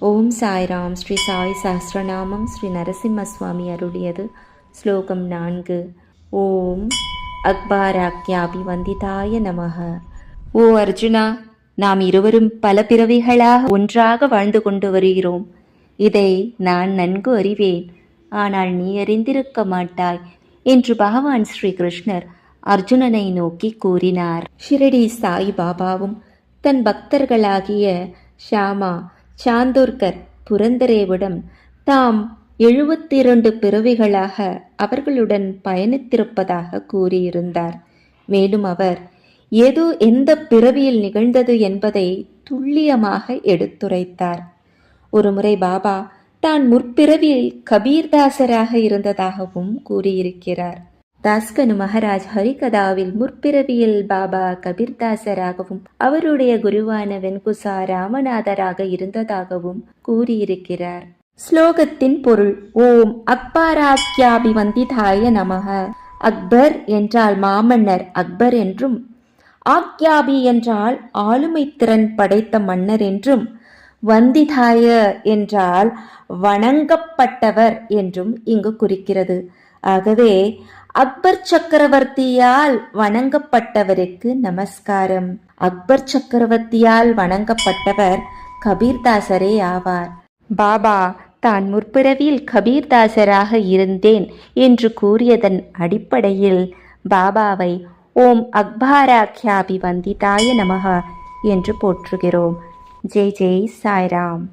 ஓம் சாய்ராம். ஸ்ரீ சாய் சஹஸ்ரநாமம். ஸ்ரீ நரசிம்ம சுவாமி அருளியது. ஸ்லோகம் 4. ஓம் அக்பாராக்யாபி வந்திதாய நமக. ஓ அர்ஜுனா, நாம் இருவரும் பல பிறவிகளாக ஒன்றாக வாழ்ந்து கொண்டு வருகிறோம். இதை நான் நன்கு அறிவேன். ஆனால் நீ அறிந்திருக்க மாட்டாய் என்று பகவான் ஸ்ரீ கிருஷ்ணர் அர்ஜுனனை நோக்கி கூறினார். ஷிரடி சாய் பாபாவும் தன் பக்தர்களாகிய ஷாமா, சாந்தோர்கர், புரந்தரேவிடம் தாம் 72 பிறவிகளாக அவர்களுடன் பயணித்திருப்பதாக கூறியிருந்தார். மேலும் அவர் ஏதோ எந்த பிறவியில் நிகழ்ந்தது என்பதை துல்லியமாக எடுத்துரைத்தார். ஒருமுறை பாபா தான் முற்பிறவியில் கபீர்தாசராக இருந்ததாகவும் கூறியிருக்கிறார். தாஸ்கனு மகாராஜ் ஹரிகதாவில் முற்பிறவியில் பாபா கபீர்தாசராகவும் அவருடைய குருவான வெண்குசா ராமநாதராக இருந்ததாகவும் கூறியிருக்கிறார். ஸ்லோகத்தின் பொருள்: ஓம் அக்பாராக்யாபி வந்திதாய நமக. அக்பர் என்றால் மாமன்னர் அக்பர் என்றும், ஆக்யாபி என்றால் ஆளுமை திறன் படைத்த மன்னர் என்றும், வந்திதாய என்றால் வணங்கப்பட்டவர் என்றும் இங்கு குறிக்கிறது. ஆகவே அக்பர் சக்கரவர்த்தியால் வணங்கப்பட்டவருக்கு நமஸ்காரம். அக்பர் சக்கரவர்த்தியால் வணங்கப்பட்டவர் கபீர்தாசரே ஆவார். பாபா தான் முற்பிறவியில் கபீர்தாசராக இருந்தேன் என்று கூறியதன் அடிப்படையில் பாபாவை ஓம் அக்பாராக்யாபி வந்திதாய நமக என்று போற்றுகிறோம். ஜெய் ஜெய் சாய்ராம்.